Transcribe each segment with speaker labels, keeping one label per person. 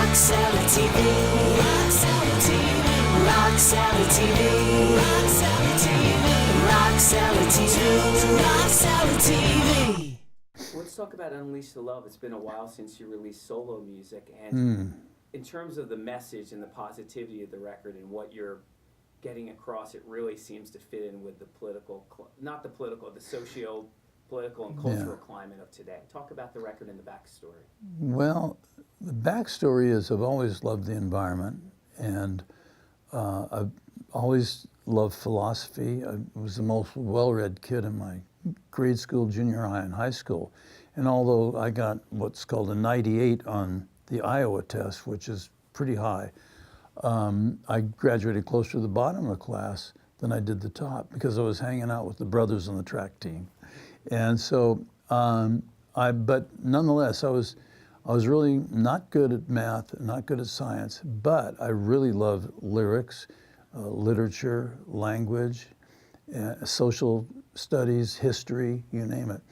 Speaker 1: Roxella TV. Roxella TV. Roxella TV. Roxella TV. Roxella TV.
Speaker 2: Let's talk about Unleash the Love. It's been a while since you released solo music, and in terms of the message and the positivity of the record and what you're getting across, it really seems to fit in with the political, the socio-political and cultural climate of today. Talk about the record and the backstory.
Speaker 3: Well, the backstory is I've always loved the environment, and I've always loved philosophy. I was the most well-read kid in my grade school, junior high, and high school. And although I got what's called a 98 on the Iowa test, which is pretty high, I graduated closer to the bottom of the class than I did the top because I was hanging out with the brothers on the track team. And so, but nonetheless, I was really not good at math, not good at science, but I really loved lyrics, literature, language, social studies, history, you name it.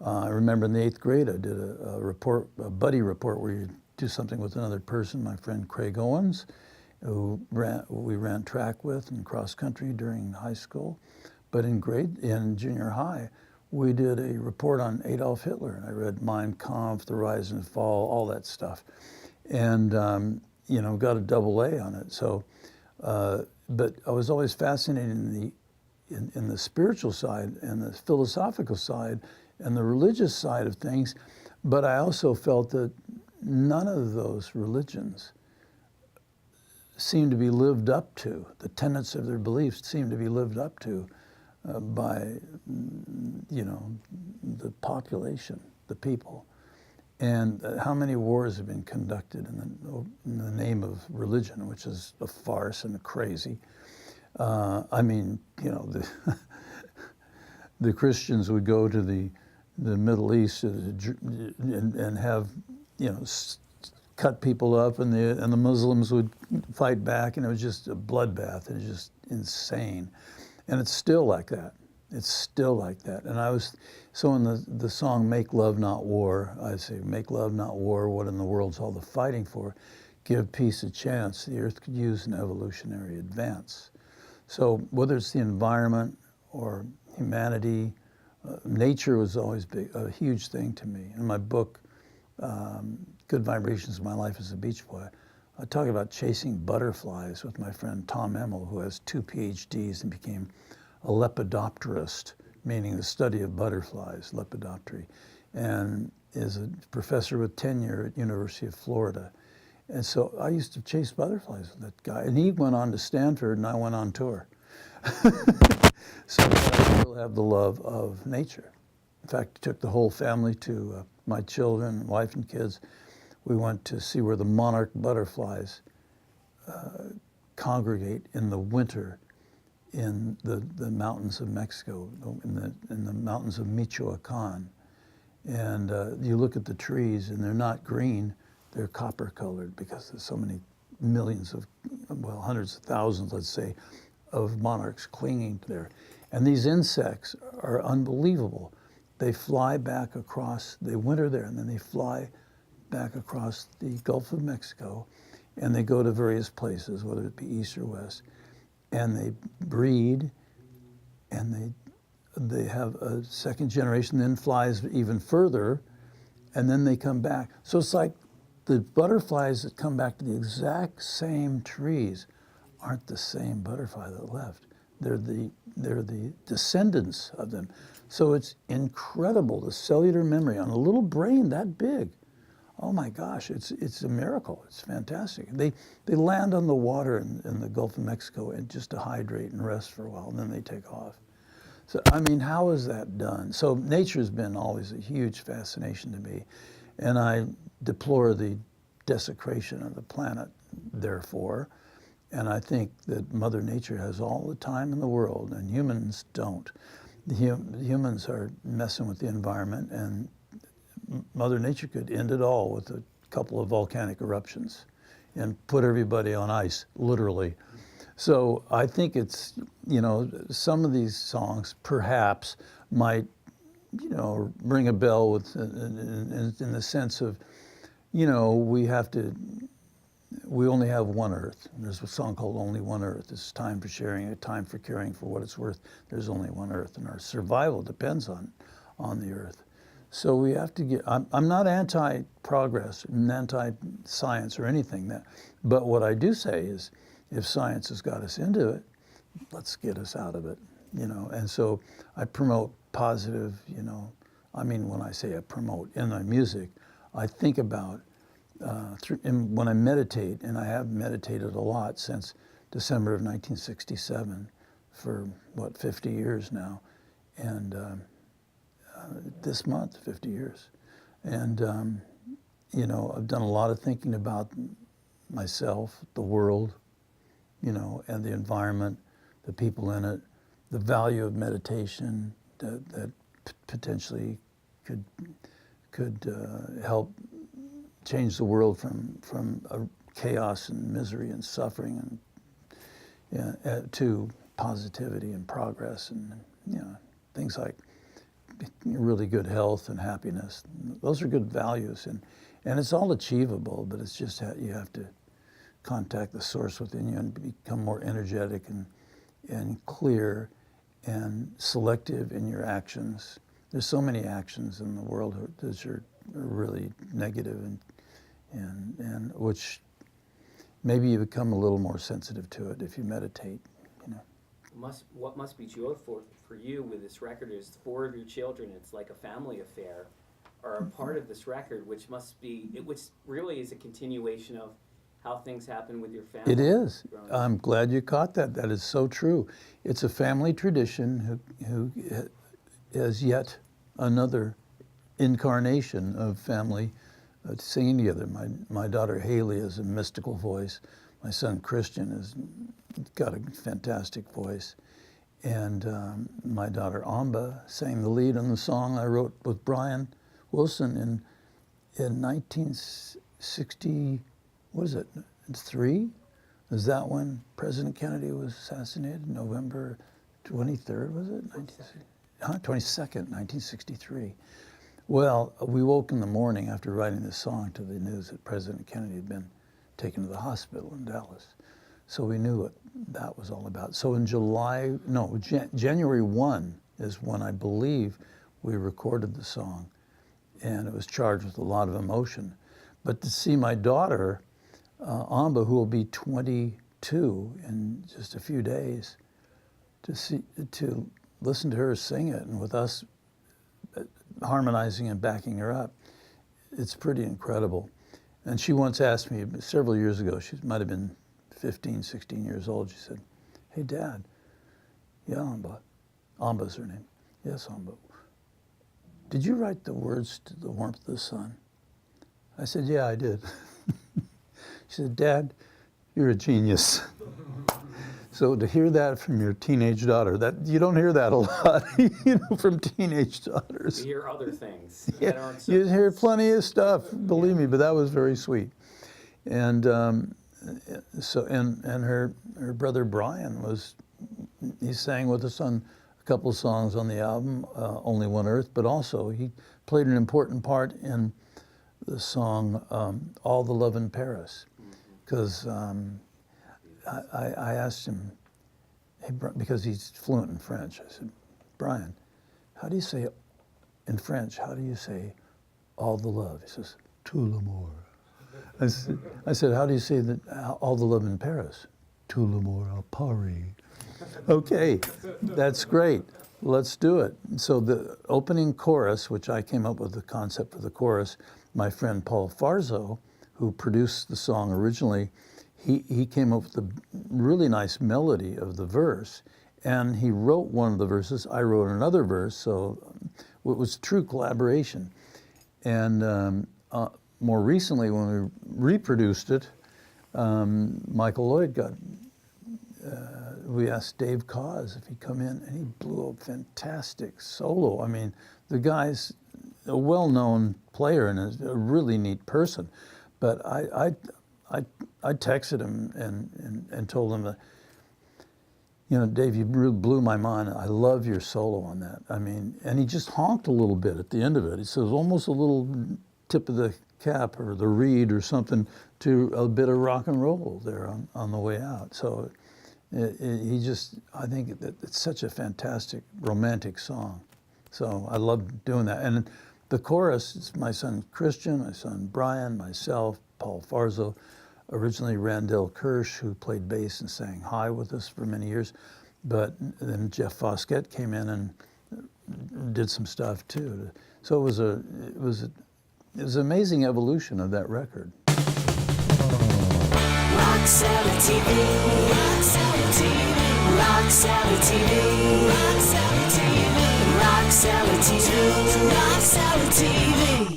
Speaker 3: I remember in the 8th grade, I did a buddy report where you do something with another person, my friend Craig Owens, who we ran track with and cross country during high school. But in junior high, we did a report on Adolf Hitler. I read Mein Kampf, The Rise and Fall, all that stuff. And, got a AA on it. So, but I was always fascinated in the spiritual side and the philosophical side and the religious side of things. But I also felt that none of those religions seemed to be lived up to. The tenets of their beliefs seemed to be lived up to by, the population, the people. And how many wars have been conducted in the name of religion, which is a farce and crazy. The Christians would go to the Middle East and have, cut people up, and the Muslims would fight back, and it was just a bloodbath. It was just insane. And it's still like that. It's still like that. And so in the song Make Love Not War, I say, make love not war, what in the world's all the fighting for? Give peace a chance, the earth could use an evolutionary advance. So whether it's the environment or humanity, nature was always a huge thing to me. In my book, Good Vibrations of My Life as a Beach Boy, I talk about chasing butterflies with my friend Tom Emmel, who has 2 PhDs and became a lepidopterist, meaning the study of butterflies, lepidoptery, and is a professor with tenure at University of Florida. And so I used to chase butterflies with that guy, and he went on to Stanford and I went on tour. So I still have the love of nature. In fact, I took the whole family to my children, wife and kids. We went to see where the monarch butterflies congregate in the winter in the mountains of Mexico, in the mountains of Michoacan. And you look at the trees and they're not green, they're copper colored because there's so many millions of, hundreds of thousands, let's say, of monarchs clinging there. And these insects are unbelievable. They fly back across, they winter there, and then they fly back across the Gulf of Mexico, and they go to various places, whether it be east or west, and they breed, and they have a second generation, then flies even further, and then they come back. So it's like the butterflies that come back to the exact same trees aren't the same butterfly that left. They're the descendants of them. So it's incredible, the cellular memory on a little brain that big. Oh my gosh, it's a miracle. It's fantastic. They land on the water in the Gulf of Mexico and just to hydrate and rest for a while, and then they take off. So, I mean, how is that done? So nature's been always a huge fascination to me, and I deplore the desecration of the planet, therefore, and I think that Mother Nature has all the time in the world, and humans don't. The humans are messing with the environment, and Mother Nature could end it all with a couple of volcanic eruptions and put everybody on ice, literally. So I think it's, some of these songs perhaps might, ring a bell with, in the sense of, we have to we only have one Earth. There's a song called Only One Earth. It's time for sharing, a time for caring for what it's worth. There's only one Earth, and our survival depends on the Earth. So we have to get, I'm not anti-progress and anti-science or anything, but what I do say is, if science has got us into it, let's get us out of it, you know. And so I promote positive, you know, I mean, when I say I promote in my music, I think about, and when I meditate, and I have meditated a lot since December of 1967 for, 50 years now, and this month, 50 years. And, you know, I've done a lot of thinking about myself, the world, you know, and the environment, the people in it, the value of meditation that potentially could help change the world from chaos and misery and suffering and to positivity and progress and, you know, things like really good health and happiness. Those are good values, and it's all achievable, but it's just you have to contact the source within you and become more energetic and clear and selective in your actions. There's so many actions in the world that are really negative and which maybe you become a little more sensitive to it if you meditate, you know.
Speaker 2: What must be joyful for you with this record is 4 of your children, it's like a family affair, are a part of this record, which really is a continuation of how things happen with your family.
Speaker 3: It is.
Speaker 2: growing up.
Speaker 3: I'm glad you caught that. That is so true. It's a family tradition who is yet another incarnation of family singing together. My daughter Haley has a mystical voice. My son Christian has got a fantastic voice. And my daughter Amba sang the lead on the song I wrote with Brian Wilson in 1960, what is it, 3? Is that when President Kennedy was assassinated? November 23rd, was it? 22nd, 1963. Well, we woke in the morning after writing this song to the news that President Kennedy had been taken to the hospital in Dallas. So we knew what that was all about. So in January 1 is when I believe we recorded the song, and it was charged with a lot of emotion. But to see my daughter, Amba, who will be 22 in just a few days, to listen to her sing it, and with us harmonizing and backing her up, it's pretty incredible. And she once asked me several years ago, she might have been 15, 16 years old, she said, "Hey, Dad," "Yeah, Amba." Amba's her name. "Yes, Amba. Did you write the words to The Warmth of the Sun?" I said, "Yeah, I did." She said, "Dad, you're a genius." So to hear that from your teenage daughter, that you don't hear that a lot, you know, from teenage daughters.
Speaker 2: You hear other things that
Speaker 3: Yeah,
Speaker 2: aren't so
Speaker 3: you hear plenty of stuff, believe me, but that was very sweet. And so her brother Brian he sang with us on a couple of songs on the album, Only One Earth, but also he played an important part in the song All the Love in Paris, because I asked him, hey, because he's fluent in French, I said, "Brian, how do you say, in French, how do you say all the love?" He says, "Tout l'amour." I said, "How do you say that all the love in Paris?" "Tout l'amour à Paris." Okay, that's great. Let's do it. So the opening chorus, which I came up with the concept for the chorus, my friend Paul Farzo, who produced the song originally, he came up with a really nice melody of the verse, and he wrote one of the verses. I wrote another verse, so it was true collaboration. And more recently, when we reproduced it, Michael Lloyd we asked Dave Koz if he'd come in, and he blew a fantastic solo. I mean, the guy's a well-known player and is a really neat person. But I texted him and told him that, you know, "Dave, you really blew my mind. I love your solo on that." I mean, and he just honked a little bit at the end of it. He says almost a little tip of the cap or the reed or something to a bit of rock and roll there on the way out. So he just, I think that it's such a fantastic romantic song. So I love doing that. And the chorus, it's my son Christian, my son Brian, myself, Paul Farzo, originally Randell Kirsch, who played bass and sang high with us for many years. But then Jeff Foskett came in and did some stuff too. So it was an amazing evolution of that record.
Speaker 1: Rock Salad TV. Rock Salad TV. Rock Salad TV. Rock Salad TV. Rock Salad TV. Rock Salad TV.